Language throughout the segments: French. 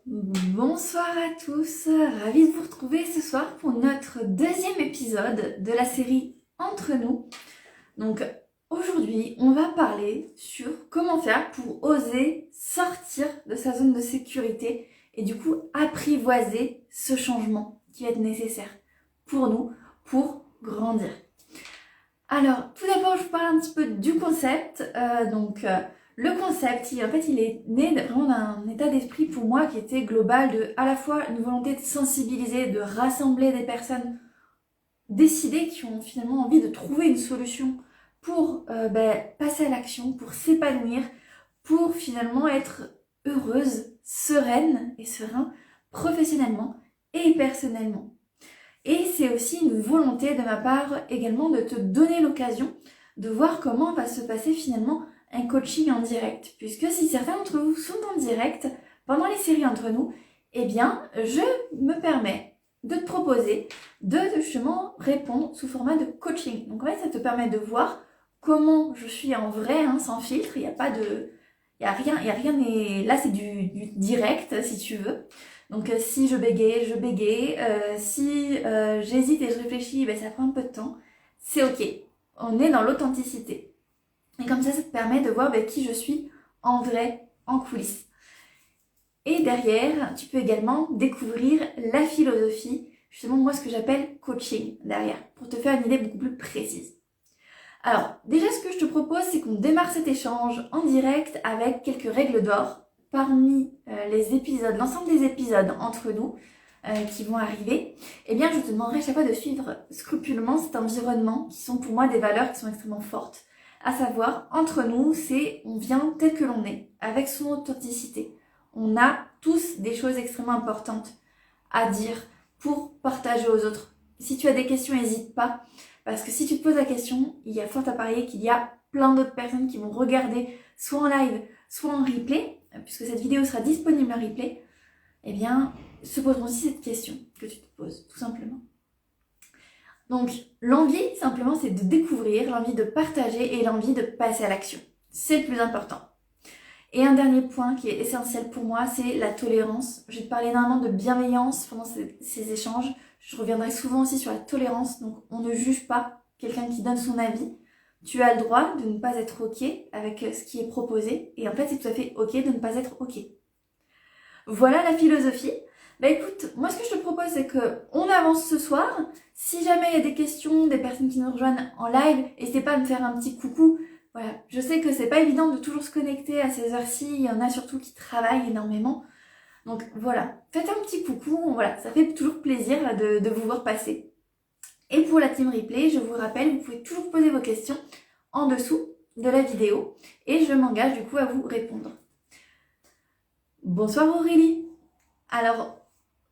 Bonsoir à tous, ravie de vous retrouver ce soir pour notre deuxième épisode de la série Entre nous. Donc aujourd'hui, on va parler sur comment faire pour oser sortir de sa zone de sécurité et du coup apprivoiser ce changement qui va être nécessaire pour nous, pour grandir. Alors, tout d'abord, je vous parle un petit peu du concept. Le concept, il est né vraiment d'un état d'esprit pour moi qui était global de à la fois une volonté de sensibiliser, de rassembler des personnes décidées qui ont finalement envie de trouver une solution pour passer à l'action, pour s'épanouir, pour finalement être heureuse, sereine et serein professionnellement et personnellement. Et c'est aussi une volonté de ma part également de te donner l'occasion de voir comment va se passer finalement un coaching en direct. Puisque si certains d'entre vous sont en direct pendant les séries Entre nous, eh bien, je me permets de te proposer de justement répondre sous format de coaching. Donc en fait, ça te permet de voir comment je suis en vrai, sans filtre. Il n'y a pas de... Il n'y a rien, et là c'est du direct si tu veux. Donc si je bégaye, si j'hésite et je réfléchis, ça prend un peu de temps. C'est ok, on est dans l'authenticité. Et comme ça te permet de voir qui je suis en vrai, en coulisses. Et derrière, tu peux également découvrir la philosophie, justement moi ce que j'appelle coaching derrière, pour te faire une idée beaucoup plus précise. Alors, déjà ce que je te propose, c'est qu'on démarre cet échange en direct avec quelques règles d'or parmi les épisodes, l'ensemble des épisodes entre nous qui vont arriver. Eh bien, je te demanderai à chaque fois de suivre scrupuleusement cet environnement qui sont pour moi des valeurs qui sont extrêmement fortes. À savoir, entre nous, c'est on vient tel que l'on est, avec son authenticité. On a tous des choses extrêmement importantes à dire pour partager aux autres. Si tu as des questions, n'hésite pas. Parce que si tu te poses la question, il y a fort à parier qu'il y a plein d'autres personnes qui vont regarder soit en live, soit en replay, puisque cette vidéo sera disponible en replay, eh bien, se poseront aussi cette question que tu te poses, tout simplement. Donc, l'envie, simplement, c'est de découvrir, l'envie de partager et l'envie de passer à l'action. C'est le plus important. Et un dernier point qui est essentiel pour moi, c'est la tolérance. Je vais te parler énormément de bienveillance pendant ces échanges. Je reviendrai souvent aussi sur la tolérance. Donc, on ne juge pas quelqu'un qui donne son avis. Tu as le droit de ne pas être OK avec ce qui est proposé. Et en fait, c'est tout à fait OK de ne pas être OK. Voilà la philosophie. Écoute, moi ce que je te propose, c'est qu'on avance ce soir. Si jamais il y a des questions, des personnes qui nous rejoignent en live, n'hésitez pas à me faire un petit coucou. Voilà, je sais que c'est pas évident de toujours se connecter à ces heures-ci, il y en a surtout qui travaillent énormément. Donc voilà, faites un petit coucou, voilà, ça fait toujours plaisir de vous voir passer. Et pour la team replay, je vous rappelle, vous pouvez toujours poser vos questions en dessous de la vidéo et je m'engage du coup à vous répondre. Bonsoir Aurélie. Alors,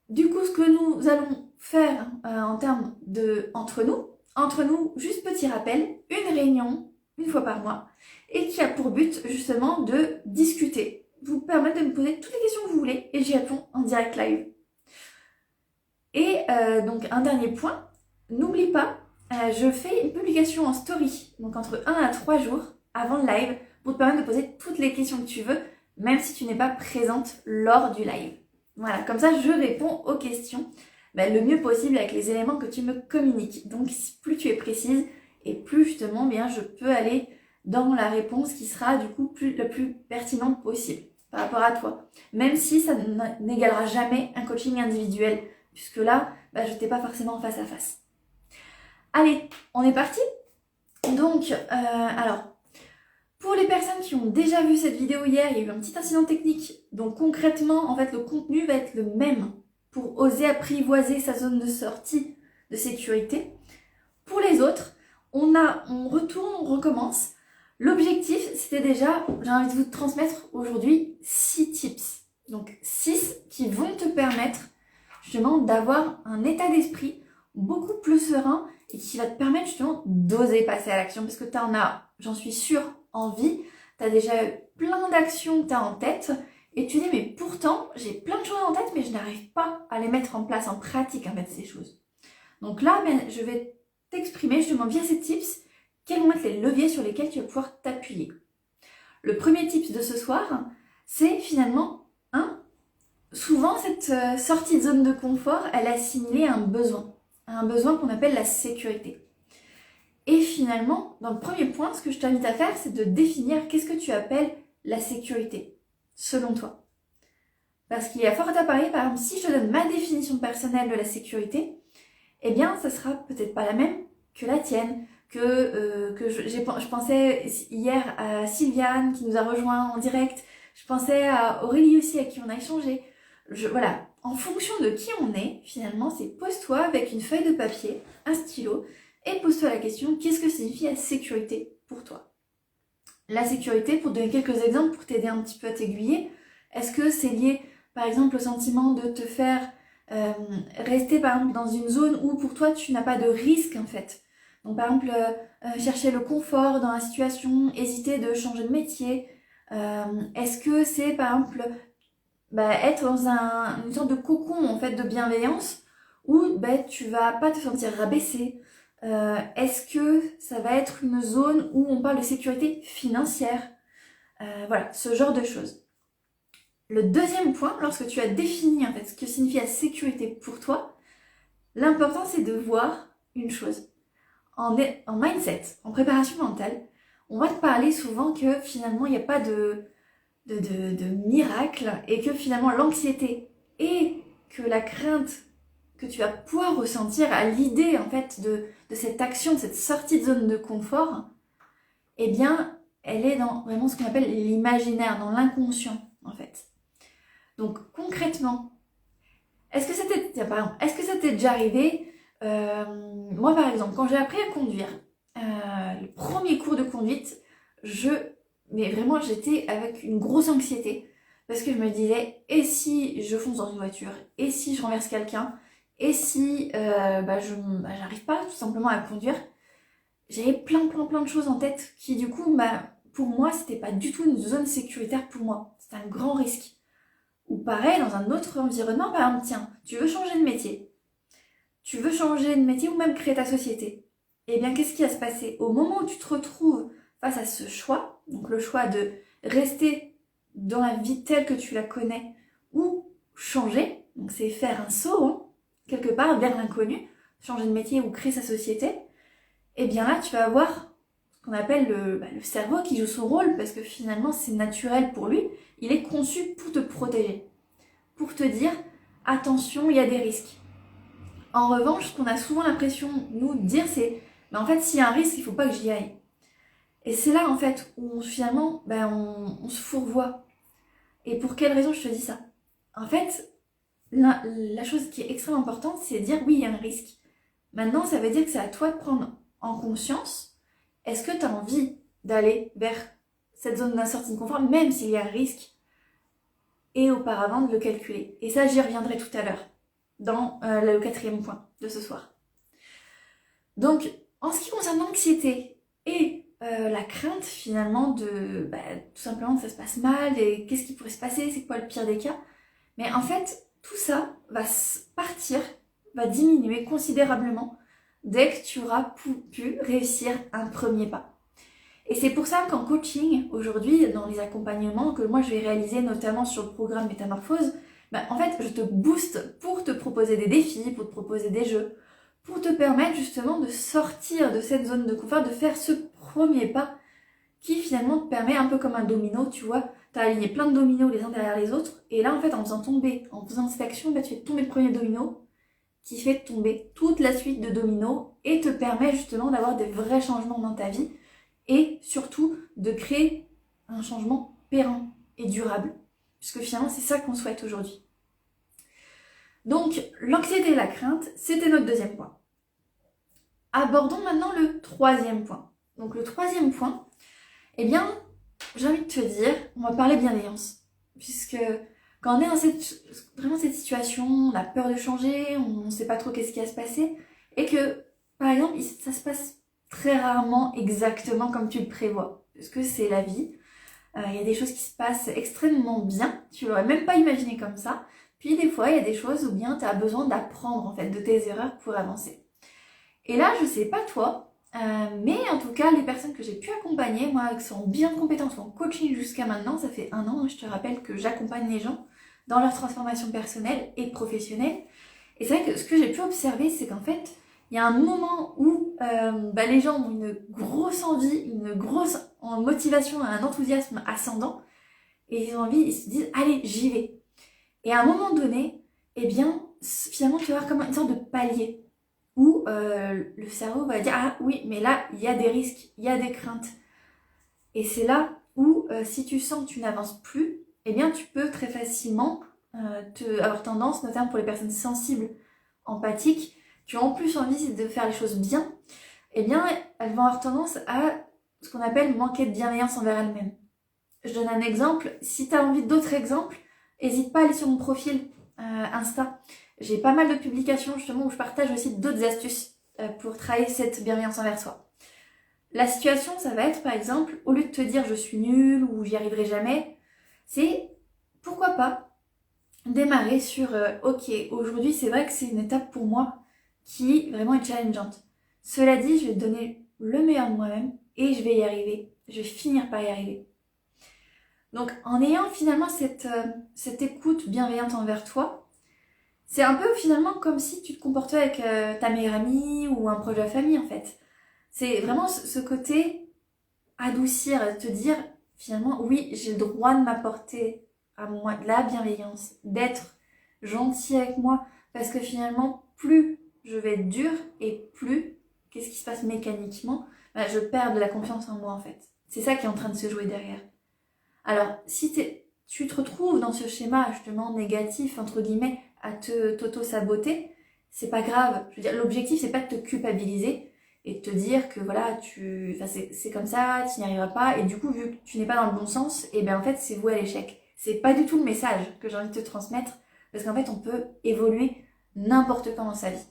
du coup, ce que nous allons faire en termes de entre nous, juste petit rappel, une réunion une fois par mois, et qui a pour but justement de discuter, vous permettre de me poser toutes les questions que vous voulez, et j'y réponds en direct live. Et donc un dernier point, n'oublie pas, je fais une publication en story, donc entre 1 à 3 jours avant le live, pour te permettre de poser toutes les questions que tu veux, même si tu n'es pas présente lors du live. Voilà, comme ça je réponds aux questions le mieux possible avec les éléments que tu me communiques. Donc plus tu es précise, et plus justement je peux aller dans la réponse qui sera du coup la plus pertinente possible par rapport à toi. Même si ça n'égalera jamais un coaching individuel, puisque là, je n'étais pas forcément face à face. Allez, on est parti. Donc, alors, pour les personnes qui ont déjà vu cette vidéo hier, il y a eu un petit incident technique. Donc concrètement, en fait, le contenu va être le même pour oser apprivoiser sa zone de sortie de sécurité. Pour les autres, on retourne, on recommence. L'objectif, c'était déjà, j'ai envie de vous transmettre aujourd'hui 6 tips. Donc 6 qui vont te permettre justement d'avoir un état d'esprit beaucoup plus serein et qui va te permettre justement d'oser passer à l'action parce que tu en as, j'en suis sûre, envie. Tu as déjà plein d'actions que tu as en tête et tu dis mais pourtant j'ai plein de choses en tête mais je n'arrive pas à les mettre en place, en pratique en fait ces choses. Donc là, je vais t'exprimer justement via ces tips quels vont être les leviers sur lesquels tu vas pouvoir t'appuyer. Le premier tips de ce soir, c'est finalement souvent cette sortie de zone de confort, elle est assimilée à un besoin qu'on appelle la sécurité. Et finalement, dans le premier point, ce que je t'invite à faire, c'est de définir qu'est-ce que tu appelles la sécurité, selon toi. Parce qu'il y a fort à parier, par exemple, si je te donne ma définition personnelle de la sécurité, eh bien, ça sera peut-être pas la même que la tienne, je pensais hier à Sylviane qui nous a rejoint en direct, je pensais à Aurélie aussi avec qui on a échangé. Voilà, en fonction de qui on est, finalement, c'est pose-toi avec une feuille de papier, un stylo, et pose-toi la question, qu'est-ce que signifie la sécurité pour toi? La sécurité, pour donner quelques exemples, pour t'aider un petit peu à t'aiguiller, est-ce que c'est lié, par exemple, au sentiment de te faire rester, par exemple, dans une zone où pour toi, tu n'as pas de risque, en fait? Donc, par exemple, chercher le confort dans la situation, hésiter de changer de métier. Est-ce que c'est, par exemple, être dans une sorte de cocon, en fait, de bienveillance où tu vas pas te sentir rabaissé? Est-ce que ça va être une zone où on parle de sécurité financière? Voilà, ce genre de choses. Le deuxième point, lorsque tu as défini en fait ce que signifie la sécurité pour toi, l'important c'est de voir une chose. En mindset, en préparation mentale, on va te parler souvent que finalement il n'y a pas de miracle et que finalement l'anxiété et que la crainte que tu vas pouvoir ressentir à l'idée en fait de cette action, de cette sortie de zone de confort, eh bien elle est dans vraiment ce qu'on appelle l'imaginaire, dans l'inconscient en fait. Donc concrètement, est-ce que ça t'est déjà arrivé? Moi par exemple, quand j'ai appris à conduire, le premier cours de conduite, mais vraiment j'étais avec une grosse anxiété parce que je me disais, et si je fonce dans une voiture, et si je renverse quelqu'un, et si j'arrive pas tout simplement à conduire? J'avais plein de choses en tête qui du coup, pour moi, c'était pas du tout une zone sécuritaire pour moi. C'était un grand risque. Ou pareil, dans un autre environnement, par exemple, tiens, tu veux changer de métier. Tu veux changer de métier ou même créer ta société. Eh bien, qu'est-ce qui va se passer? Au moment où tu te retrouves face à ce choix, donc le choix de rester dans la vie telle que tu la connais ou changer, donc c'est faire un saut, quelque part vers l'inconnu, changer de métier ou créer sa société, eh bien là, tu vas avoir ce qu'on appelle le cerveau qui joue son rôle parce que finalement, c'est naturel pour lui. Il est conçu pour te protéger, pour te dire attention, il y a des risques. En revanche, ce qu'on a souvent l'impression, nous, de dire, c'est en fait, s'il y a un risque, il ne faut pas que j'y aille. Et c'est là, en fait, où finalement, on se fourvoie. Et pour quelle raison je te dis ça? En fait, la chose qui est extrêmement importante, c'est de dire oui, il y a un risque. Maintenant, ça veut dire que c'est à toi de prendre en conscience, est-ce que tu as envie d'aller vers cette zone d'incertitude de confort, même s'il y a un risque, et auparavant de le calculer. Et ça, j'y reviendrai tout à l'heure, dans le quatrième point de ce soir. Donc, en ce qui concerne l'anxiété et la crainte, finalement, de tout simplement que ça se passe mal, et qu'est-ce qui pourrait se passer, c'est quoi le pire des cas, mais en fait, tout ça va partir, va diminuer considérablement dès que tu auras pu réussir un premier pas. Et c'est pour ça qu'en coaching, aujourd'hui, dans les accompagnements que moi je vais réaliser, notamment sur le programme Métamorphose, en fait, je te booste pour te proposer des défis, pour te proposer des jeux, pour te permettre justement de sortir de cette zone de confort, de faire ce premier pas qui finalement te permet, un peu comme un domino, tu vois, tu as aligné plein de dominos les uns derrière les autres, et là en fait en faisant cette action, tu fais tomber le premier domino, qui fait tomber toute la suite de dominos, et te permet justement d'avoir des vrais changements dans ta vie, et surtout de créer un changement pérenne et durable, puisque finalement c'est ça qu'on souhaite aujourd'hui. Donc l'anxiété et la crainte, c'était notre deuxième point. Abordons maintenant le troisième point. Donc le troisième point, eh bien, j'ai envie de te dire, on va parler bienveillance, puisque quand on est dans cette situation, on a peur de changer, on ne sait pas trop qu'est-ce qui va se passer, et que, par exemple, ça se passe très rarement exactement comme tu le prévois, parce que c'est la vie. Il y a des choses qui se passent extrêmement bien, tu l'aurais même pas imaginé comme ça. Puis des fois, il y a des choses où bien tu as besoin d'apprendre en fait de tes erreurs pour avancer. Et là, je sais pas toi, mais en tout cas, les personnes que j'ai pu accompagner, moi, qui sont bien compétentes en coaching jusqu'à maintenant, ça fait 1 an, je te rappelle que j'accompagne les gens dans leur transformation personnelle et professionnelle. Et c'est vrai que ce que j'ai pu observer, c'est qu'en fait, il y a un moment où les gens ont une grosse envie, une grosse motivation, un enthousiasme ascendant, et ils ont envie, ils se disent, allez, j'y vais. Et à un moment donné, eh bien, finalement, tu vas avoir comme une sorte de palier, où le cerveau va dire, ah oui, mais là, il y a des risques, il y a des craintes. Et c'est là où, si tu sens que tu n'avances plus, eh bien, tu peux très facilement avoir tendance, notamment pour les personnes sensibles, empathiques, qui ont en plus envie de faire les choses bien, eh bien, elles vont avoir tendance à ce qu'on appelle manquer de bienveillance envers elles-mêmes. Je donne un exemple. Si tu as envie d'autres exemples, n'hésite pas à aller sur mon profil Insta. J'ai pas mal de publications justement où je partage aussi d'autres astuces pour travailler cette bienveillance envers soi. La situation, ça va être par exemple, au lieu de te dire je suis nulle ou j'y arriverai jamais, c'est pourquoi pas démarrer sur ok, aujourd'hui c'est vrai que c'est une étape pour moi qui vraiment est challengeante. Cela dit, je vais donner le meilleur de moi-même et je vais y arriver. Je vais finir par y arriver. Donc en ayant finalement cette écoute bienveillante envers toi, c'est un peu finalement comme si tu te comportais avec ta meilleure amie ou un proche de la famille en fait. C'est vraiment ce côté adoucir, te dire finalement oui, j'ai le droit de m'apporter à moi de la bienveillance, d'être gentil avec moi, parce que finalement plus je vais être dure et plus, qu'est-ce qui se passe mécaniquement, je perds de la confiance en moi en fait. C'est ça qui est en train de se jouer derrière. Alors, si tu te retrouves dans ce schéma justement négatif, entre guillemets, à t'auto-saboter, c'est pas grave. Je veux dire, l'objectif, c'est pas de te culpabiliser et de te dire que voilà, c'est comme ça, tu n'y arriveras pas, et du coup, vu que tu n'es pas dans le bon sens, et bien en fait, c'est voué à l'échec. C'est pas du tout le message que j'ai envie de te transmettre, parce qu'en fait, on peut évoluer n'importe quand dans sa vie.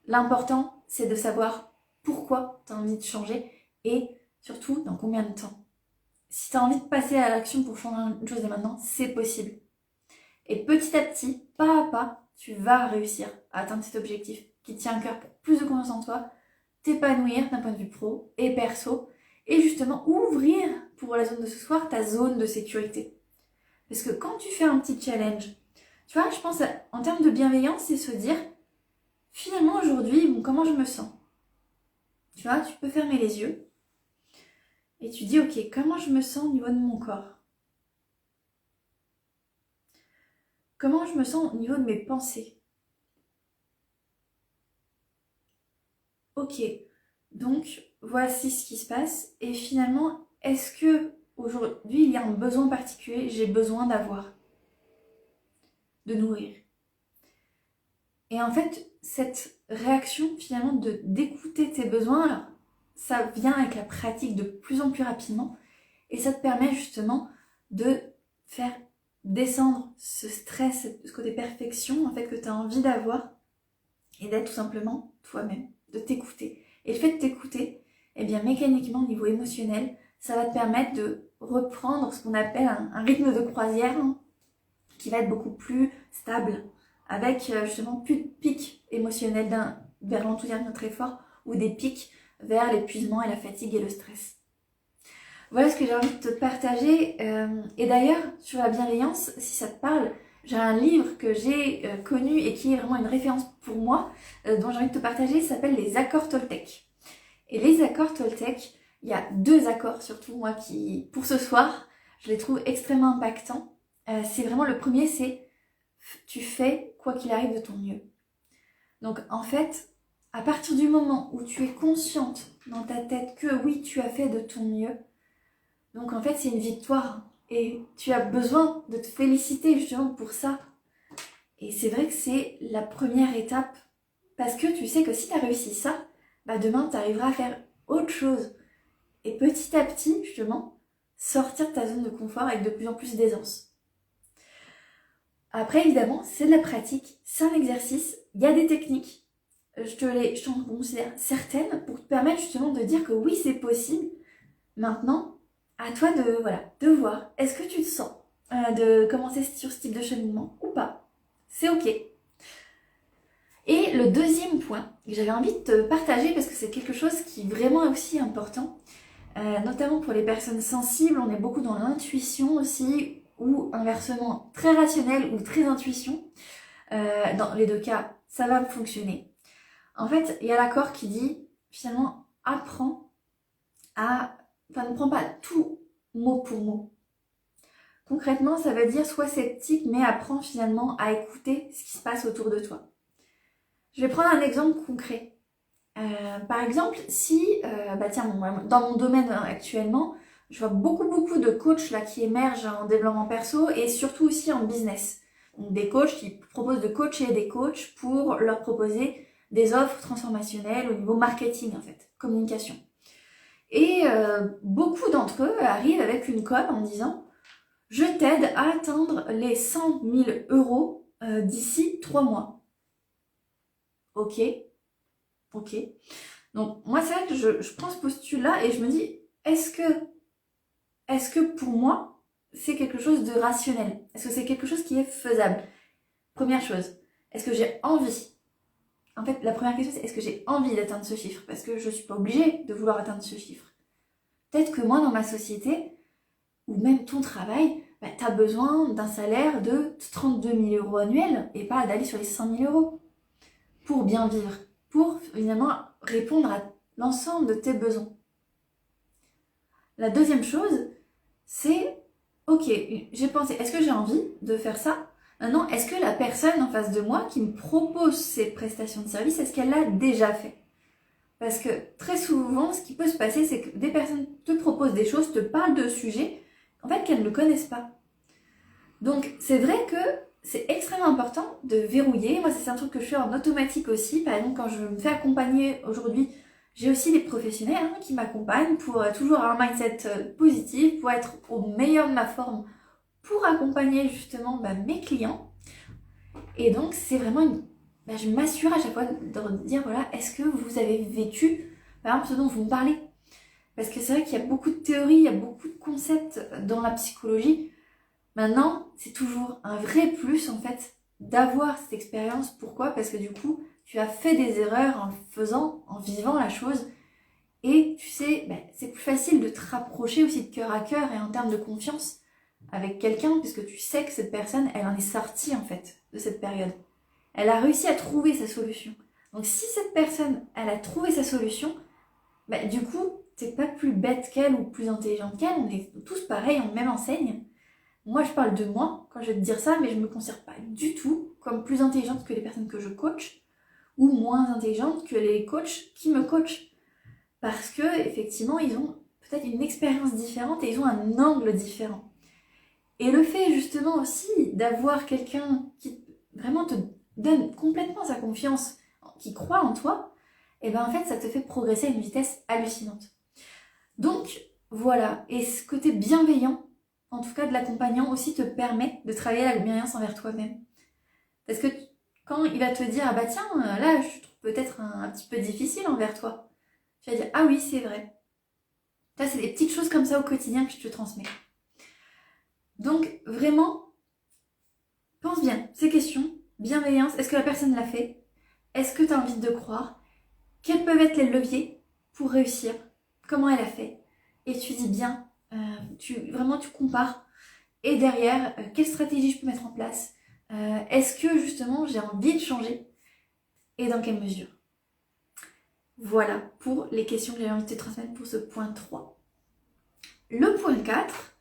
L'important, c'est de savoir pourquoi tu as envie de changer et surtout dans combien de temps. Si tu as envie de passer à l'action pour changer une chose dès maintenant, c'est possible. Et petit à petit, pas à pas, tu vas réussir à atteindre cet objectif qui te tient à cœur pour plus de confiance en toi, t'épanouir d'un point de vue pro et perso, et justement ouvrir pour la zone de ce soir ta zone de sécurité. Parce que quand tu fais un petit challenge, tu vois, je pense en termes de bienveillance, c'est se dire, finalement aujourd'hui, comment je me sens? Tu vois, tu peux fermer les yeux et tu dis, ok, comment je me sens au niveau de mon corps? Comment je me sens au niveau de mes pensées? Ok, donc voici ce qui se passe. Et finalement, est-ce que aujourd'hui il y a un besoin particulier, j'ai besoin d'avoir, de nourrir? Et en fait, cette réaction finalement d'écouter tes besoins, alors, ça vient avec la pratique de plus en plus rapidement et ça te permet justement de faire descendre ce stress, ce côté perfection en fait que tu as envie d'avoir et d'être tout simplement toi-même, de t'écouter. Et le fait de t'écouter, eh bien mécaniquement au niveau émotionnel, ça va te permettre de reprendre ce qu'on appelle un rythme de croisière qui va être beaucoup plus stable, avec justement plus de pics émotionnels vers l'enthousiasme très fort ou des pics vers l'épuisement et la fatigue et le stress. Voilà ce que j'ai envie de te partager. Et d'ailleurs, sur la bienveillance, si ça te parle, j'ai un livre que j'ai connu et qui est vraiment une référence pour moi, dont j'ai envie de te partager, ça s'appelle Les accords Toltec. Et les accords Toltec, il y a 2 accords surtout, moi, qui, pour ce soir, je les trouve extrêmement impactants. C'est vraiment le premier, c'est tu fais quoi qu'il arrive de ton mieux. Donc en fait, à partir du moment où tu es consciente dans ta tête que oui, tu as fait de ton mieux, donc en fait c'est une victoire et tu as besoin de te féliciter justement pour ça. Et c'est vrai que c'est la première étape parce que tu sais que si tu as réussi ça, demain tu arriveras à faire autre chose. Et petit à petit, justement, sortir de ta zone de confort avec de plus en plus d'aisance. Après, évidemment, c'est de la pratique, c'est un exercice, il y a des techniques. Je t'en considère certaines pour te permettre justement de dire que oui, c'est possible. Maintenant, à toi de voir, est-ce que tu te sens de commencer sur ce type de cheminement ou pas? C'est ok. Et le deuxième point que j'avais envie de te partager, parce que c'est quelque chose qui vraiment est aussi important, notamment pour les personnes sensibles, on est beaucoup dans l'intuition aussi, ou inversement très rationnel ou très intuition. Dans les deux cas, ça va fonctionner. En fait, il y a l'accord qui dit finalement ne prends pas tout mot pour mot. Concrètement, ça veut dire sois sceptique, mais apprends finalement à écouter ce qui se passe autour de toi. Je vais prendre un exemple concret. Par exemple, si, dans mon domaine actuellement, je vois beaucoup de coachs là qui émergent en développement perso et surtout aussi en business. Donc des coachs qui proposent de coacher des coachs pour leur proposer des offres transformationnelles au niveau marketing en fait, communication. Et beaucoup d'entre eux arrivent avec une com en disant « Je t'aide à atteindre les 100 000 euros d'ici 3 mois. » Ok. Donc moi c'est vrai que je prends ce postulat et je me dis est-ce que pour moi c'est quelque chose de rationnel? Est-ce que c'est quelque chose qui est faisable? Première chose, est-ce que j'ai envie? En fait, la première question c'est est-ce que j'ai envie d'atteindre ce chiffre? Parce que je suis pas obligée de vouloir atteindre ce chiffre. Peut-être que moi dans ma société, ou même ton travail, tu as besoin d'un salaire de 32 000 euros annuels et pas d'aller sur les 100 000 euros pour bien vivre, pour finalement répondre à l'ensemble de tes besoins. La deuxième chose, c'est, ok, j'ai pensé, est-ce que j'ai envie de faire ça? Maintenant, est-ce que la personne en face de moi qui me propose ces prestations de service, est-ce qu'elle l'a déjà fait? Parce que très souvent, ce qui peut se passer, c'est que des personnes te proposent des choses, te parlent de sujets, en fait, qu'elles ne connaissent pas. Donc, c'est vrai que c'est extrêmement important de verrouiller. Moi, c'est un truc que je fais en automatique aussi. Par exemple, quand je me fais accompagner aujourd'hui, j'ai aussi des professionnels qui m'accompagnent pour toujours avoir un mindset positif, pour être au meilleur de ma forme, pour accompagner justement mes clients. Et donc, c'est vraiment je m'assure à chaque fois de dire, voilà, est-ce que vous avez vécu, par exemple, ce dont vous me parlez? Parce que c'est vrai qu'il y a beaucoup de théories, il y a beaucoup de concepts dans la psychologie. Maintenant, c'est toujours un vrai plus en fait d'avoir cette expérience. Pourquoi? Parce que du coup, tu as fait des erreurs en vivant la chose. Et tu sais, c'est plus facile de te rapprocher aussi de cœur à cœur et en termes de confiance avec quelqu'un, puisque tu sais que cette personne, elle en est sortie en fait de cette période. Elle a réussi à trouver sa solution. Donc si cette personne, elle a trouvé sa solution, du coup, t'es pas plus bête qu'elle ou plus intelligente qu'elle, on est tous pareils, on même enseigne. Moi, je parle de moi quand je vais te dire ça, mais je ne me considère pas du tout comme plus intelligente que les personnes que je coach ou moins intelligente que les coachs qui me coachent. Parce que effectivement, ils ont peut-être une expérience différente et ils ont un angle différent. Et le fait justement aussi d'avoir quelqu'un qui vraiment te donne complètement sa confiance, qui croit en toi, en fait, ça te fait progresser à une vitesse hallucinante. Donc, voilà. Et ce côté bienveillant, en tout cas de l'accompagnant, aussi te permet de travailler la bienveillance envers toi-même. Parce que quand il va te dire, ah tiens, là, je trouve peut-être un petit peu difficile envers toi, tu vas dire, ah oui, c'est vrai. Ça, c'est des petites choses comme ça au quotidien que je te transmets. Donc, vraiment, pense bien, ces questions, bienveillance, est-ce que la personne l'a fait? Est-ce que tu as envie de croire? Quels peuvent être les leviers pour réussir? Comment elle a fait? Et tu dis bien, tu compares. Et derrière, quelle stratégie je peux mettre en place? Est-ce que justement j'ai envie de changer? Et dans quelle mesure? Voilà pour les questions que j'avais envie de te transmettre pour ce point 3. Le point 4,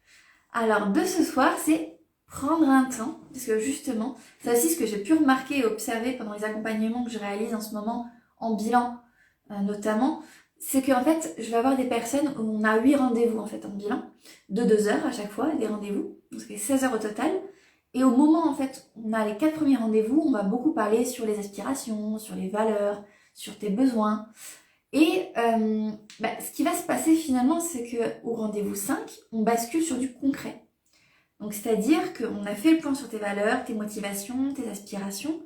alors de ce soir, c'est prendre un temps, parce que justement, c'est aussi ce que j'ai pu remarquer et observer pendant les accompagnements que je réalise en ce moment, en bilan notamment, c'est qu'en fait, je vais avoir des personnes où on a 8 rendez-vous en fait en bilan, de 2 heures à chaque fois, des rendez-vous, donc c'est 16 heures au total. Et au moment en fait, on a les 4 premiers rendez-vous, on va beaucoup parler sur les aspirations, sur les valeurs, sur tes besoins. Et ce qui va se passer finalement, c'est qu'au rendez-vous 5, on bascule sur du concret. Donc c'est-à-dire qu'on a fait le point sur tes valeurs, tes motivations, tes aspirations.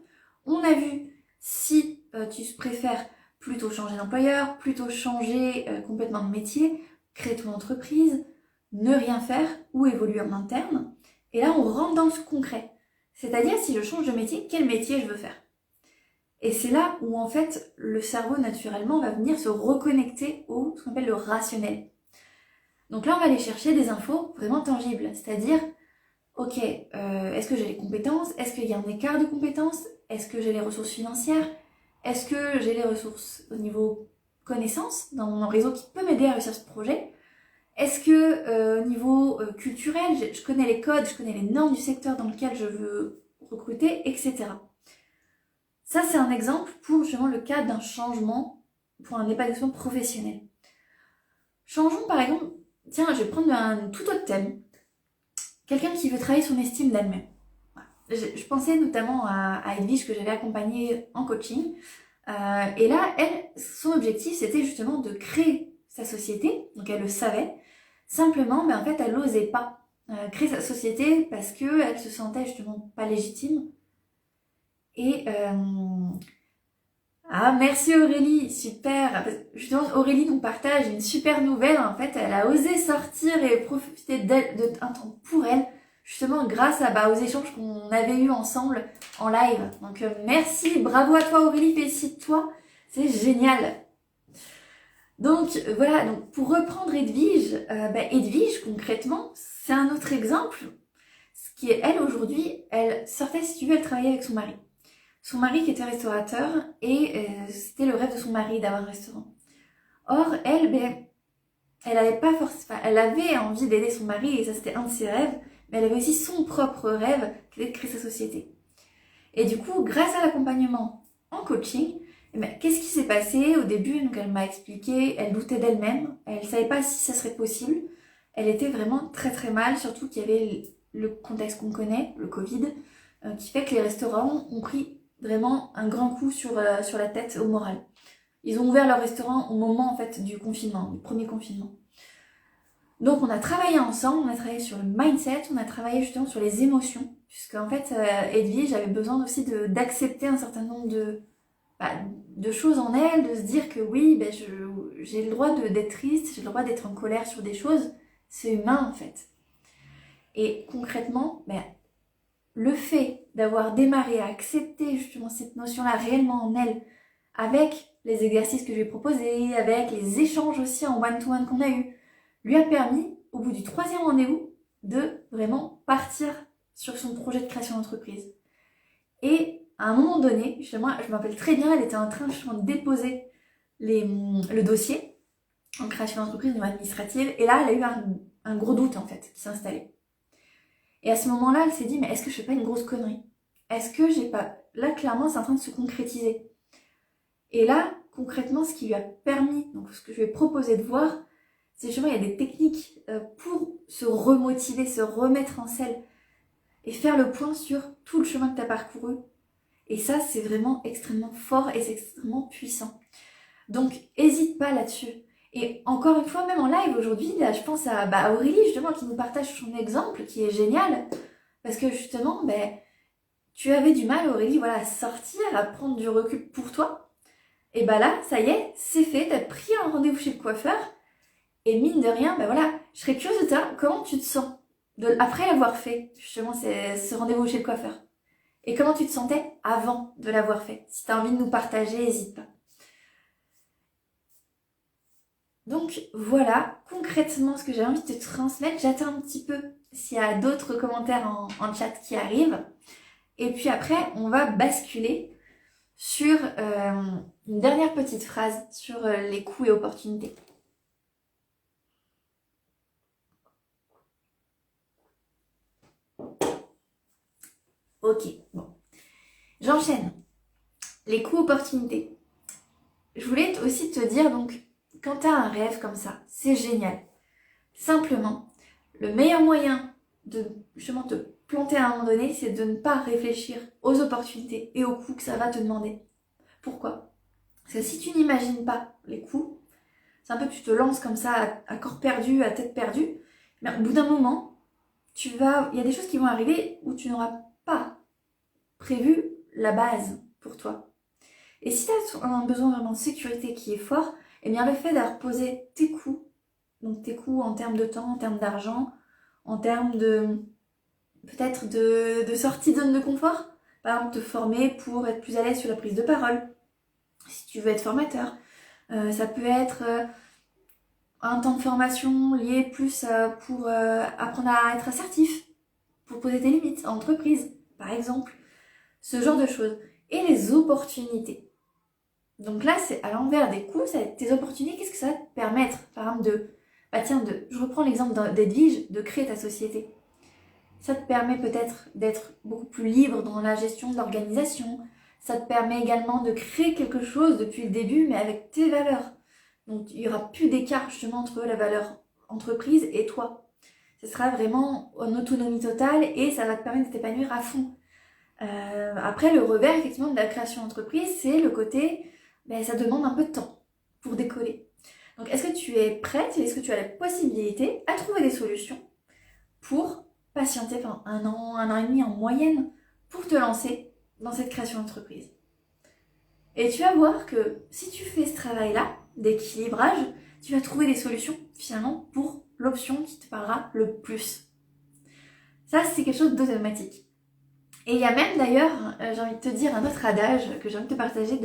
On a vu si tu préfères plutôt changer d'employeur, plutôt changer complètement de métier, créer ton entreprise, ne rien faire ou évoluer en interne. Et là, on rentre dans le concret. C'est-à-dire, si je change de métier, quel métier je veux faire? Et c'est là où, en fait, le cerveau, naturellement, va venir se reconnecter au ce qu'on appelle le rationnel. Donc là, on va aller chercher des infos vraiment tangibles. C'est-à-dire, ok, est-ce que j'ai les compétences? Est-ce qu'il y a un écart de compétences? Est-ce que j'ai les ressources financières? Est-ce que j'ai les ressources au niveau connaissances dans mon réseau qui peut m'aider à réussir ce projet? Est-ce que au niveau culturel, je connais les codes, je connais les normes du secteur dans lequel je veux recruter, etc. Ça, c'est un exemple pour justement le cas d'un changement pour un épanouissement professionnel. Changeons par exemple, tiens, je vais prendre un tout autre thème. Quelqu'un qui veut travailler son estime d'elle-même. Je pensais notamment à Edwige que j'avais accompagnée en coaching. Et là, elle, son objectif, c'était justement de créer sa société. Donc elle le savait. Simplement, mais en fait, elle n'osait pas créer sa société parce qu'elle se sentait justement pas légitime. Et merci Aurélie, super. Justement, Aurélie nous partage une super nouvelle. En fait, elle a osé sortir et profiter d'un temps pour elle, justement grâce aux échanges qu'on avait eus ensemble en live. Donc merci, bravo à toi Aurélie, félicite-toi, c'est génial. Donc voilà, donc pour reprendre Edwige, Edwige concrètement, c'est un autre exemple. Ce qui est elle aujourd'hui, elle sortait, si tu veux, elle travaillait avec son mari. Son mari qui était restaurateur et c'était le rêve de son mari d'avoir un restaurant. Or, elle, elle avait pas forcément, elle avait envie d'aider son mari et ça c'était un de ses rêves, mais elle avait aussi son propre rêve qui était de créer sa société. Et du coup, grâce à l'accompagnement en coaching, qu'est-ce qui s'est passé au début? Donc elle m'a expliqué, elle doutait d'elle-même, elle savait pas si ça serait possible. Elle était vraiment très très mal, surtout qu'il y avait le contexte qu'on connaît, le Covid, qui fait que les restaurants ont pris vraiment un grand coup sur la tête au moral. Ils ont ouvert leur restaurant au moment en fait du confinement, du premier confinement. Donc on a travaillé ensemble, on a travaillé sur le mindset, on a travaillé justement sur les émotions, puisque en fait Edwige avait besoin aussi d'accepter un certain nombre de choses en elle, de se dire que oui, j'ai le droit d'être triste, j'ai le droit d'être en colère sur des choses, c'est humain en fait. Et concrètement, le fait d'avoir démarré à accepter justement cette notion-là réellement en elle, avec les exercices que je lui ai proposés, avec les échanges aussi en one-to-one qu'on a eu, lui a permis, au bout du 3e rendez-vous, de vraiment partir sur son projet de création d'entreprise. Et à un moment donné, justement, je me rappelle très bien, elle était en train justement de déposer le dossier en création d'entreprise au niveau administrative, et là, elle a eu un gros doute en fait qui s'est installé. Et à ce moment-là, elle s'est dit, mais est-ce que je fais pas une grosse connerie? Est-ce que j'ai pas... Là, clairement, c'est en train de se concrétiser. Et là, concrètement, ce qui lui a permis, donc ce que je lui ai proposé de voir, c'est justement, il y a des techniques pour se remotiver, se remettre en selle et faire le point sur tout le chemin que tu as parcouru. Et ça, c'est vraiment extrêmement fort et c'est extrêmement puissant. Donc, hésite pas là-dessus. Et encore une fois, même en live aujourd'hui, là, je pense à Aurélie, justement, qui nous partage son exemple, qui est génial. Parce que justement, tu avais du mal, Aurélie, voilà, à sortir, à prendre du recul pour toi. Et là, ça y est, c'est fait, t'as pris un rendez-vous chez le coiffeur. Et mine de rien, voilà, je serais curieuse de savoir comment tu te sens après l'avoir fait, justement, ce rendez-vous chez le coiffeur. Et comment tu te sentais avant de l'avoir fait. Si tu as envie de nous partager, n'hésite pas. Donc voilà, concrètement, ce que j'ai envie de te transmettre. J'attends un petit peu s'il y a d'autres commentaires en chat qui arrivent. Et puis après, on va basculer sur une dernière petite phrase sur les coûts et opportunités. Ok, bon. J'enchaîne. Les coûts opportunités. Je voulais aussi te dire, donc, quand tu as un rêve comme ça, c'est génial. Simplement, le meilleur moyen de justement te planter à un moment donné, c'est de ne pas réfléchir aux opportunités et aux coûts que ça va te demander. Pourquoi? Parce que si tu n'imagines pas les coûts, c'est un peu que tu te lances comme ça à corps perdu, à tête perdue, mais au bout d'un moment, il y a des choses qui vont arriver où tu n'auras pas prévu la base pour toi. Et si tu as un besoin vraiment de sécurité qui est fort, eh bien le fait d'avoir posé tes coûts, donc tes coûts en termes de temps, en termes d'argent, en termes de peut-être de sortie de zone de confort, par exemple te former pour être plus à l'aise sur la prise de parole, si tu veux être formateur. Ça peut être un temps de formation lié plus pour apprendre à être assertif. pour poser tes limites en entreprise, par exemple. Ce genre de choses. Et les opportunités. Donc là, c'est à l'envers des coups, ça va être tes opportunités, qu'est-ce que ça va te permettre? Par exemple je reprends l'exemple d'Edwige, de créer ta société. Ça te permet peut-être d'être beaucoup plus libre dans la gestion de l'organisation. Ça te permet également de créer quelque chose depuis le début, mais avec tes valeurs. Donc il n'y aura plus d'écart justement entre la valeur entreprise et toi. Ce sera vraiment en autonomie totale et ça va te permettre de t'épanouir à fond. Après, le revers effectivement de la création d'entreprise, c'est le côté, ça demande un peu de temps pour décoller. Donc est-ce que tu es prête et est-ce que tu as la possibilité à trouver des solutions pour patienter pendant un an et demi en moyenne pour te lancer dans cette création d'entreprise? Et tu vas voir que si tu fais ce travail-là d'équilibrage, tu vas trouver des solutions finalement pour l'option qui te parlera le plus. Ça, c'est quelque chose d'automatique. Et il y a même d'ailleurs, j'ai envie de te dire un autre adage que j'ai envie de te partager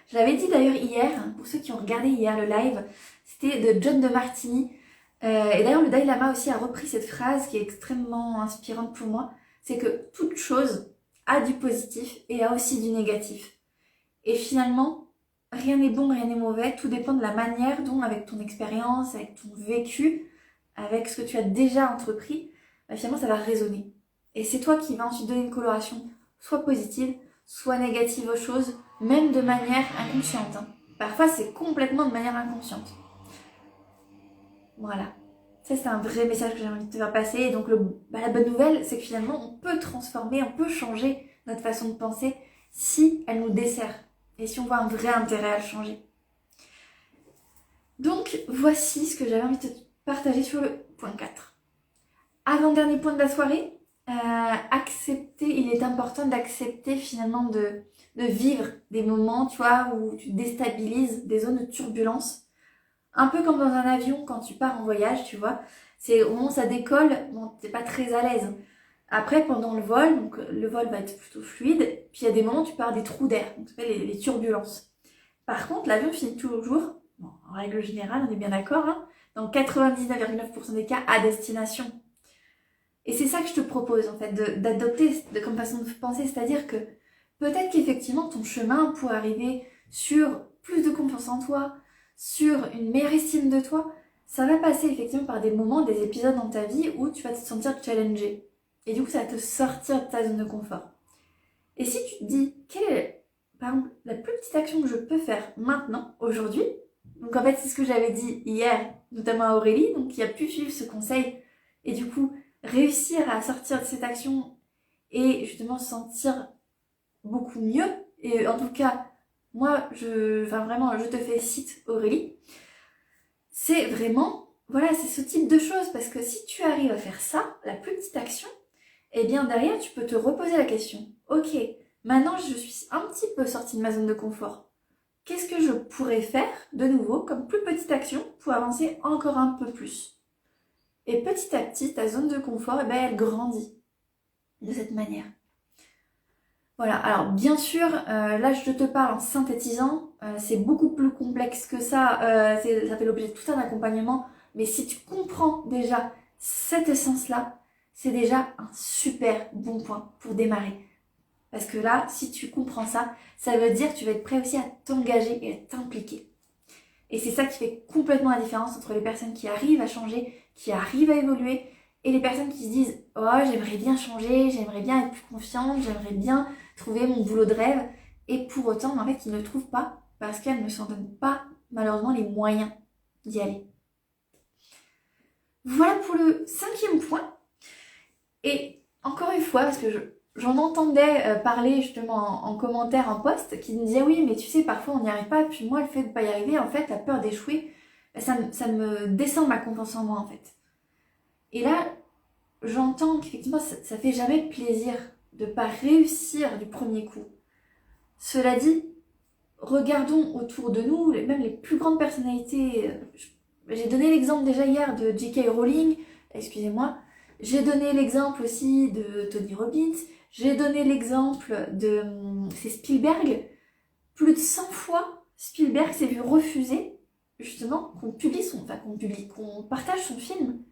je l'avais dit d'ailleurs hier, pour ceux qui ont regardé hier le live, c'était de John de Martini. Et d'ailleurs le Dalai Lama aussi a repris cette phrase qui est extrêmement inspirante pour moi, c'est que toute chose a du positif et a aussi du négatif. Et finalement, rien n'est bon, rien n'est mauvais, tout dépend de la manière dont, avec ton expérience, avec ton vécu, avec ce que tu as déjà entrepris, finalement ça va résonner. Et c'est toi qui vas ensuite donner une coloration soit positive, soit négative aux choses, même de manière inconsciente. Parfois, c'est complètement de manière inconsciente. Voilà. Ça, c'est un vrai message que j'ai envie de te faire passer. Et donc, la bonne nouvelle, c'est que finalement, on peut transformer, on peut changer notre façon de penser si elle nous dessert. Et si on voit un vrai intérêt à le changer. Donc, voici ce que j'avais envie de te partager sur le point 4. Avant-dernier point de la soirée, il est important d'accepter finalement de vivre des moments, tu vois, où tu déstabilises, des zones de turbulence. Un peu comme dans un avion quand tu pars en voyage, tu vois. C'est au moment où ça décolle, bon, t'es pas très à l'aise. Après, pendant le vol, donc le vol va être plutôt fluide, puis il y a des moments où tu pars des trous d'air, donc ça s'appelle les turbulences. Par contre, l'avion finit toujours, bon, en règle générale, on est bien d'accord, dans 99,9% des cas, à destination. Et c'est ça que je te propose, en fait, d'adopter comme façon de penser, c'est-à-dire que peut-être qu'effectivement, ton chemin pour arriver sur plus de confiance en toi, sur une meilleure estime de toi, ça va passer effectivement par des moments, des épisodes dans ta vie où tu vas te sentir challengé. Et du coup, ça va te sortir de ta zone de confort. Et si tu te dis, quelle est, par exemple, la plus petite action que je peux faire maintenant, aujourd'hui, donc en fait, c'est ce que j'avais dit hier, notamment à Aurélie, donc qui a pu suivre ce conseil, et du coup, réussir à sortir de cette action et justement se sentir beaucoup mieux, et en tout cas, moi, vraiment, je te félicite Aurélie, c'est vraiment, voilà, c'est ce type de choses, parce que si tu arrives à faire ça, la plus petite action, et bien derrière, tu peux te reposer la question. Ok, maintenant je suis un petit peu sortie de ma zone de confort. Qu'est-ce que je pourrais faire de nouveau comme plus petite action pour avancer encore un peu plus? Et petit à petit, ta zone de confort, elle grandit de cette manière. Voilà, alors bien sûr, là je te parle en synthétisant, c'est beaucoup plus complexe que ça, ça fait l'objet de tout un accompagnement, mais si tu comprends déjà cette essence-là, c'est déjà un super bon point pour démarrer. Parce que là, si tu comprends ça, ça veut dire que tu vas être prêt aussi à t'engager et à t'impliquer. Et c'est ça qui fait complètement la différence entre les personnes qui arrivent à changer, qui arrivent à évoluer, et les personnes qui se disent « Oh, j'aimerais bien changer, j'aimerais bien être plus confiante, j'aimerais bien trouver mon boulot de rêve », et pour autant, en fait, ils ne le trouvent pas parce qu'elles ne s'en donnent pas, malheureusement, les moyens d'y aller. Voilà pour le 5e point. Et encore une fois, parce que j'en entendais parler justement en commentaire, en post, qui me disaient oui, mais tu sais, parfois on n'y arrive pas, puis moi, le fait de ne pas y arriver, en fait, la peur d'échouer, ça me descend ma confiance en moi, en fait. Et là, j'entends qu'effectivement, ça fait jamais plaisir de ne pas réussir du premier coup. Cela dit, regardons autour de nous, même les plus grandes personnalités. J'ai donné l'exemple déjà hier de J.K. Rowling, excusez-moi. J'ai donné l'exemple aussi de Tony Robbins. J'ai donné l'exemple de c'est Spielberg. Plus de 100 fois, Spielberg s'est vu refuser, justement, qu'on partage son film.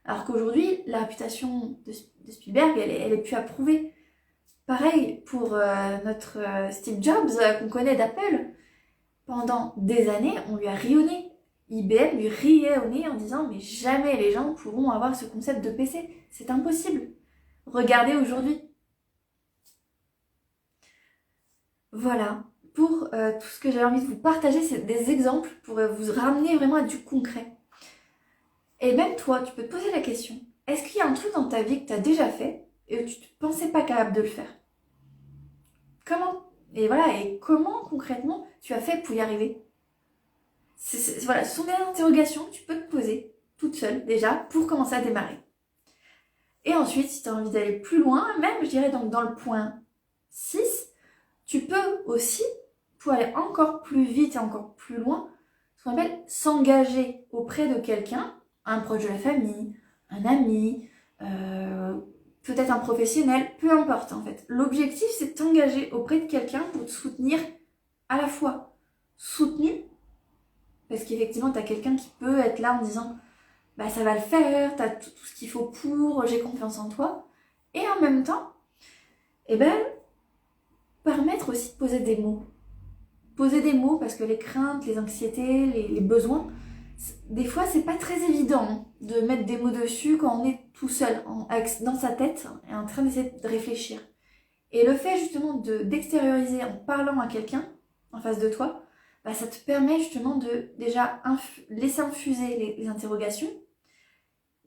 Alors qu'aujourd'hui, la réputation de Spielberg, elle est plus à prouver. Pareil pour notre Steve Jobs qu'on connaît d'Apple. Pendant des années, on lui a ri au nez. IBM lui riait au nez en disant mais jamais les gens pourront avoir ce concept de PC. C'est impossible. Regardez aujourd'hui. Voilà. Pour tout ce que j'avais envie de vous partager, c'est des exemples pour vous ramener vraiment à du concret. Et même toi, tu peux te poser la question, est-ce qu'il y a un truc dans ta vie que tu as déjà fait et que tu ne pensais pas capable de le faire? Comment? Et voilà, et comment concrètement tu as fait pour y arriver? Voilà, ce sont des interrogations que tu peux te poser toute seule déjà pour commencer à démarrer. Et ensuite, si tu as envie d'aller plus loin, même je dirais donc dans le point 6, tu peux aussi, pour aller encore plus vite et encore plus loin, ce qu'on appelle s'engager auprès de quelqu'un, un proche de la famille, un ami, peut-être un professionnel, peu importe en fait. L'objectif, c'est de t'engager auprès de quelqu'un pour te soutenir à la fois soutenu, parce qu'effectivement, tu as quelqu'un qui peut être là en disant bah ça va le faire, tu as tout ce qu'il faut pour, j'ai confiance en toi. Et en même temps, permettre aussi de poser des mots. Poser des mots parce que les craintes, les anxiétés, les besoins, des fois c'est pas très évident de mettre des mots dessus quand on est tout seul, dans sa tête, et en train d'essayer de réfléchir. Et le fait justement d'extérioriser en parlant à quelqu'un en face de toi, bah, ça te permet justement de déjà laisser infuser les interrogations,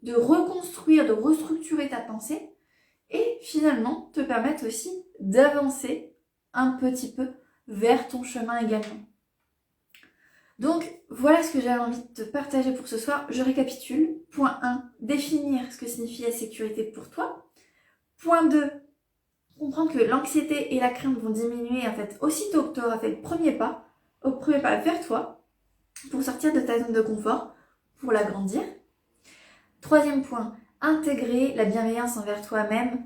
de reconstruire, de restructurer ta pensée, et finalement te permettre aussi d'avancer un petit peu vers ton chemin également. Donc voilà ce que j'avais envie de te partager pour ce soir. Je récapitule. Point 1, définir ce que signifie la sécurité pour toi. Point 2, comprendre que l'anxiété et la crainte vont diminuer en fait aussitôt que tu auras fait le premier pas vers toi pour sortir de ta zone de confort, pour l'agrandir. Troisième point, intégrer la bienveillance envers toi-même.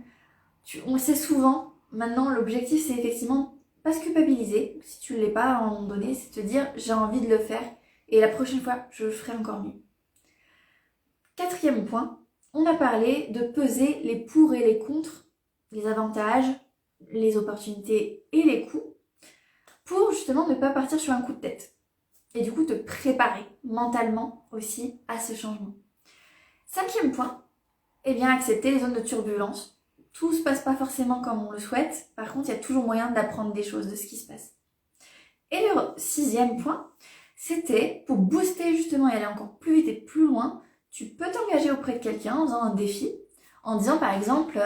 On le sait souvent, maintenant l'objectif c'est effectivement pas se culpabiliser. Si tu ne l'es pas à un moment donné, c'est te dire j'ai envie de le faire et la prochaine fois je le ferai encore mieux. Quatrième point, on a parlé de peser les pour et les contre, les avantages, les opportunités et les coûts pour justement ne pas partir sur un coup de tête. Et du coup te préparer mentalement aussi à ce changement. Cinquième point, accepter les zones de turbulence. Tout ne se passe pas forcément comme on le souhaite. Par contre, il y a toujours moyen d'apprendre des choses de ce qui se passe. Et le sixième point, c'était pour booster justement et aller encore plus vite et plus loin, tu peux t'engager auprès de quelqu'un en faisant un défi, en disant par exemple,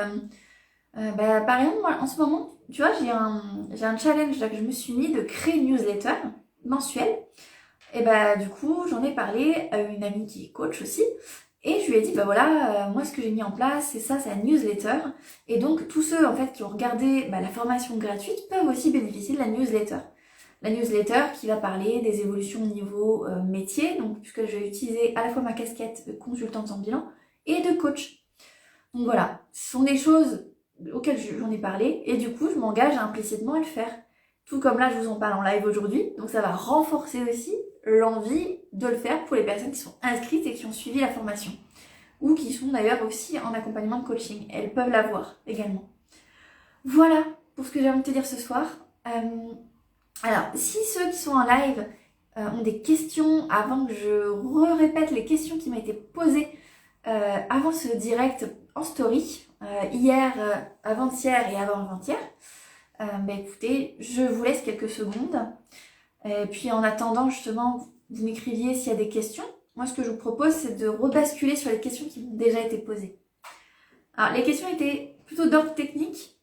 moi en ce moment, tu vois, j'ai un challenge là que je me suis mis de créer une newsletter mensuelle. Et du coup, j'en ai parlé à une amie qui est coach aussi. Et je lui ai dit, moi ce que j'ai mis en place, c'est la newsletter. Et donc tous ceux en fait qui ont regardé la formation gratuite peuvent aussi bénéficier de la newsletter. La newsletter qui va parler des évolutions au niveau métier, donc puisque je vais utiliser à la fois ma casquette de consultante en bilan et de coach. Donc voilà, ce sont des choses auxquelles j'en ai parlé et du coup je m'engage implicitement à le faire. Tout comme là je vous en parle en live aujourd'hui, donc ça va renforcer aussi l'envie de le faire pour les personnes qui sont inscrites et qui ont suivi la formation. Ou qui sont d'ailleurs aussi en accompagnement de coaching. Elles peuvent l'avoir également. Voilà pour ce que j'ai envie de te dire ce soir. Alors, si ceux qui sont en live ont des questions, avant que je répète les questions qui m'ont été posées avant ce direct en story, hier, avant-hier et avant-avant-hier, écoutez, je vous laisse quelques secondes. Et puis en attendant, justement, vous m'écriviez s'il y a des questions. Moi, ce que je vous propose, c'est de rebasculer sur les questions qui m'ont déjà été posées. Alors, les questions étaient plutôt d'ordre technique.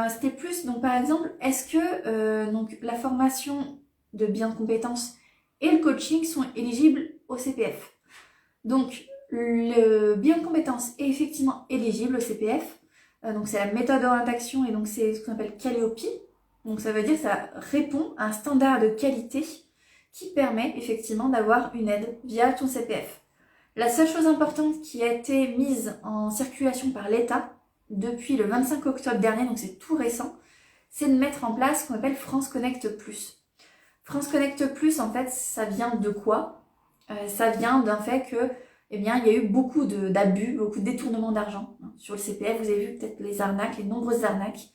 C'était plus, donc par exemple, est-ce que la formation de bilan de compétences et le coaching sont éligibles au CPF? Donc, le bilan de compétences est effectivement éligible au CPF. Donc, c'est la méthode d'orientation et donc c'est ce qu'on appelle Calliope. Donc ça veut dire que ça répond à un standard de qualité qui permet effectivement d'avoir une aide via ton CPF. La seule chose importante qui a été mise en circulation par l'État depuis le 25 octobre dernier, donc c'est tout récent, c'est de mettre en place ce qu'on appelle France Connect Plus. France Connect Plus, en fait, ça vient de quoi? Ça vient d'un fait que eh bien, il y a eu beaucoup d'abus, beaucoup de détournements d'argent. Sur le CPF, vous avez vu peut-être les arnaques, les nombreuses arnaques.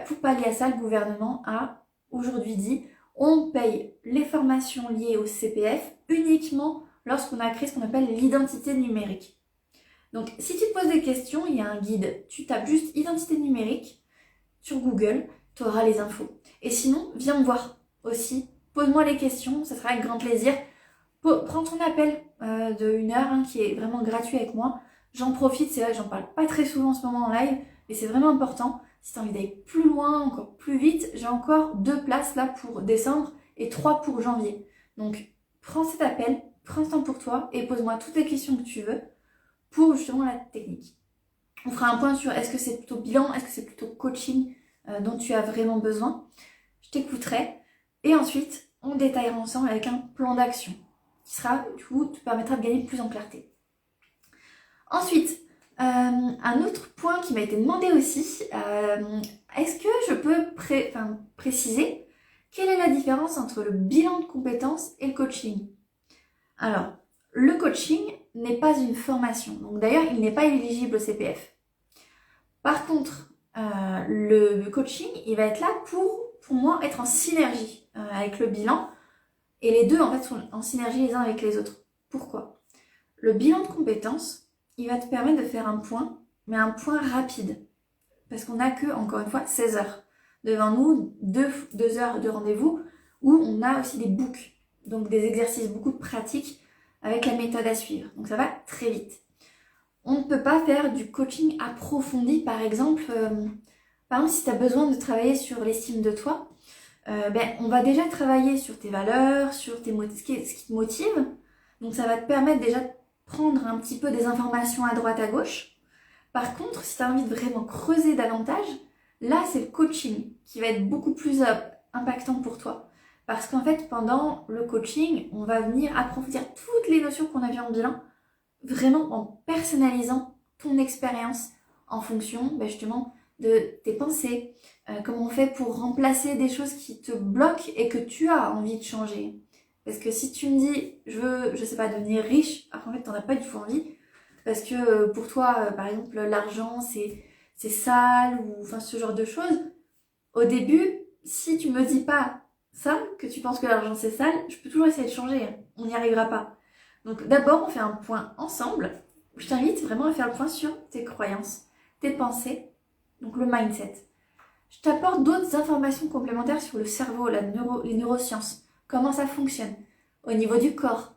Pour pallier à ça, le gouvernement a aujourd'hui dit on paye les formations liées au CPF uniquement lorsqu'on a créé ce qu'on appelle l'identité numérique. Donc, si tu te poses des questions, il y a un guide. Tu tapes juste identité numérique sur Google, tu auras les infos. Et sinon, viens me voir aussi. Pose-moi les questions, ça sera avec grand plaisir. Prends ton appel de 1 heure qui est vraiment gratuit avec moi. J'en profite, c'est vrai que j'en parle pas très souvent en ce moment en live, mais c'est vraiment important. Si tu as envie d'aller plus loin, encore plus vite, j'ai encore 2 places là pour décembre et 3 pour janvier. Donc, prends cet appel, prends ce temps pour toi et pose-moi toutes les questions que tu veux pour justement la technique. On fera un point sur est-ce que c'est plutôt bilan, est-ce que c'est plutôt coaching dont tu as vraiment besoin. Je t'écouterai et ensuite on détaillera ensemble avec un plan d'action qui sera du coup te permettra de gagner plus en clarté. Ensuite, un autre point qui m'a été demandé aussi, est-ce que je peux préciser quelle est la différence entre le bilan de compétences et le coaching? Alors, le coaching n'est pas une formation, donc d'ailleurs il n'est pas éligible au CPF. Par contre, le coaching, il va être là pour moi être en synergie avec le bilan, et les deux en fait sont en synergie les uns avec les autres. Pourquoi? Le bilan de compétences, il va te permettre de faire un point, mais un point rapide, parce qu'on n'a que, encore une fois, 16 heures. Devant nous, 2 heures de rendez-vous, où on a aussi des books, donc des exercices, beaucoup de pratiques, avec la méthode à suivre. Donc ça va très vite. On ne peut pas faire du coaching approfondi, par exemple si tu as besoin de travailler sur l'estime de toi, on va déjà travailler sur tes valeurs, sur ce qui te motive. Donc ça va te permettre déjà de prendre un petit peu des informations à droite à gauche. Par contre, si tu as envie de vraiment creuser davantage, là c'est le coaching qui va être beaucoup plus impactant pour toi. Parce qu'en fait, pendant le coaching, on va venir approfondir toutes les notions qu'on a vues en bilan, vraiment en personnalisant ton expérience en fonction justement de tes pensées, comment on fait pour remplacer des choses qui te bloquent et que tu as envie de changer. Parce que si tu me dis, je veux, je sais pas, devenir riche, alors en fait, t'en as pas du tout envie, parce que pour toi, par exemple, l'argent, c'est sale, ou enfin ce genre de choses, au début, si tu me dis pas ça, que tu penses que l'argent c'est sale, je peux toujours essayer de changer, on n'y arrivera pas. Donc d'abord, on fait un point ensemble. Je t'invite vraiment à faire le point sur tes croyances, tes pensées, donc le mindset. Je t'apporte d'autres informations complémentaires sur le cerveau, les neurosciences, comment ça fonctionne, au niveau du corps,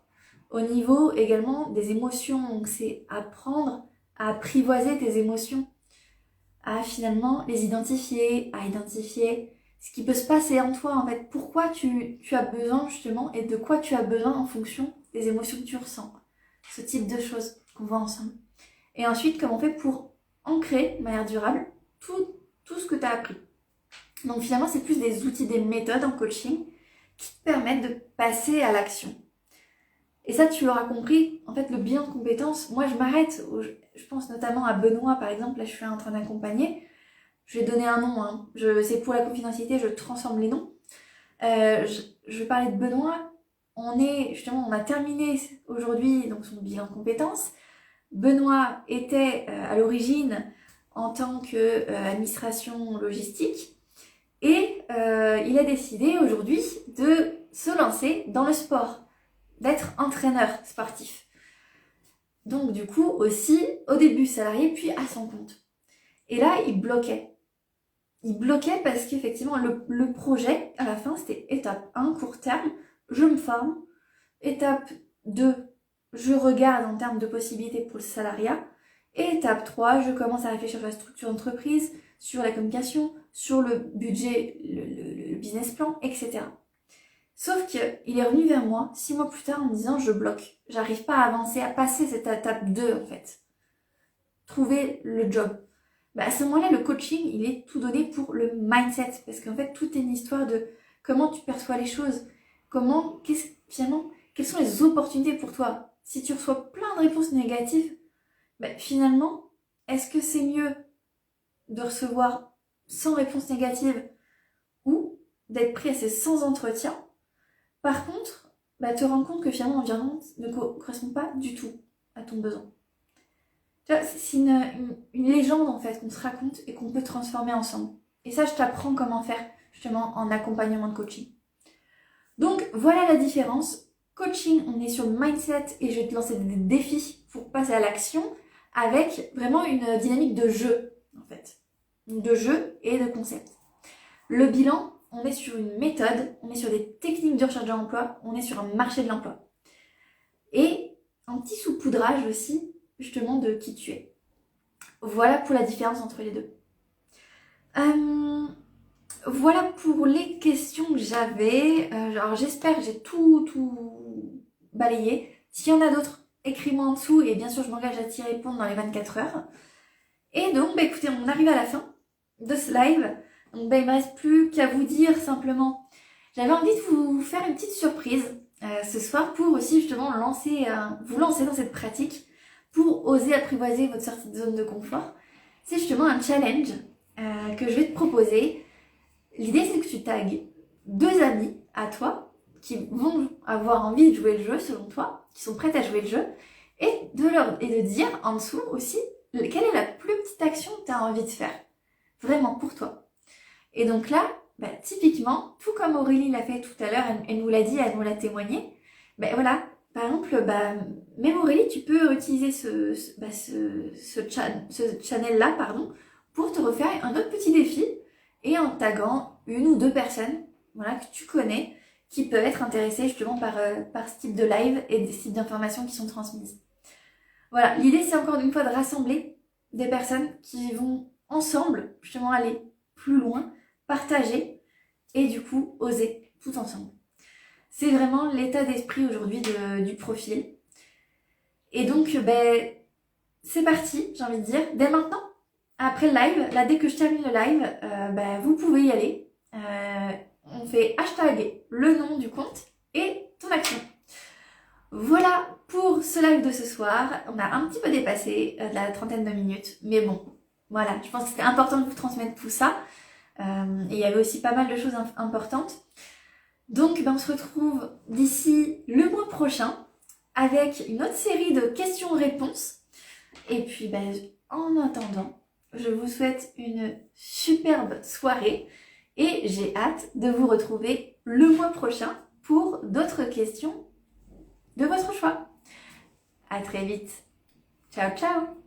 au niveau également des émotions. Donc c'est apprendre à apprivoiser tes émotions, à finalement les identifier, à identifier ce qui peut se passer en toi en fait, pourquoi tu as besoin justement et de quoi tu as besoin en fonction des émotions que tu ressens. Ce type de choses qu'on voit ensemble. Et ensuite, comment on fait pour ancrer de manière durable tout ce que tu as appris. Donc finalement, c'est plus des outils, des méthodes en coaching qui te permettent de passer à l'action. Et ça, tu l'auras compris, en fait, le bilan de compétences, moi je m'arrête, je pense notamment à Benoît par exemple, là je suis en train d'accompagner, je vais donner un nom, c'est pour la confidentialité, je transforme les noms. Je vais parler de Benoît, on a terminé aujourd'hui donc son bilan de compétences. Benoît était à l'origine en tant qu'administration logistique et il a décidé aujourd'hui de se lancer dans le sport, d'être entraîneur sportif. Donc du coup aussi au début salarié puis à son compte. Et là il bloquait. Il bloquait parce qu'effectivement le projet à la fin c'était étape 1 court terme, je me forme, étape 2 je regarde en termes de possibilités pour le salariat, et étape 3 je commence à réfléchir sur la structure d'entreprise, sur la communication, sur le budget, le business plan, etc. Sauf qu'il est revenu vers moi 6 mois plus tard en me disant je bloque, j'arrive pas à avancer, à passer cette étape 2 en fait. Trouver le job. À ce moment-là, le coaching, il est tout donné pour le mindset. Parce qu'en fait, tout est une histoire de comment tu perçois les choses. Finalement, quelles sont les opportunités pour toi? Si tu reçois plein de réponses négatives, finalement, est-ce que c'est mieux de recevoir 100 réponses négatives ou d'être pris à ces 100 entretiens? Par contre, te rendre compte que finalement l'environnement ne correspond pas du tout à ton besoin. Tu vois, c'est une légende en fait qu'on se raconte et qu'on peut transformer ensemble. Et ça, je t'apprends comment faire justement en accompagnement de coaching. Donc voilà la différence. Coaching, on est sur le mindset et je vais te lancer des défis pour passer à l'action avec vraiment une dynamique de jeu en fait. De jeu et de concept. Le bilan, on est sur une méthode, on est sur des techniques de recherche de l'emploi, on est sur un marché de l'emploi. Et un petit saupoudrage aussi, justement, de qui tu es. Voilà pour la différence entre les deux. Voilà pour les questions que j'avais. Alors j'espère que j'ai tout balayé. S'il y en a d'autres, écris-moi en dessous et bien sûr je m'engage à t'y répondre dans les 24 heures. Et donc écoutez, on arrive à la fin de ce live. Donc il ne me reste plus qu'à vous dire simplement, j'avais envie de vous faire une petite surprise ce soir pour aussi justement vous lancer dans cette pratique pour oser apprivoiser votre sortie de zone de confort. C'est justement un challenge que je vais te proposer. L'idée c'est que tu tagues 2 amis à toi qui vont avoir envie de jouer le jeu selon toi, qui sont prêtes à jouer le jeu, et de dire en dessous aussi quelle est la plus petite action que tu as envie de faire, vraiment pour toi. Et donc là, typiquement, tout comme Aurélie l'a fait tout à l'heure, elle nous l'a dit, elle nous l'a témoigné, voilà, par exemple, même Aurélie, tu peux utiliser ce channel-là, pour te refaire un autre petit défi et en taguant 1 ou 2 personnes que tu connais qui peuvent être intéressées justement par ce type de live et des types d'informations qui sont transmises. Voilà, l'idée c'est encore une fois de rassembler des personnes qui vont ensemble justement aller plus loin, partager et du coup oser tout ensemble. C'est vraiment l'état d'esprit aujourd'hui du profil. Et donc c'est parti, j'ai envie de dire, dès maintenant. Après le live, là dès que je termine le live, vous pouvez y aller. On fait hashtag le nom du compte et ton action. Voilà pour ce live de ce soir. On a un petit peu dépassé de la 30aine de minutes, mais bon, voilà, je pense que c'était important de vous transmettre tout ça. Et il y avait aussi pas mal de choses importantes. Donc on se retrouve d'ici le mois prochain avec une autre série de questions-réponses. Et puis en attendant, je vous souhaite une superbe soirée et j'ai hâte de vous retrouver le mois prochain pour d'autres questions de votre choix. À très vite. Ciao, ciao!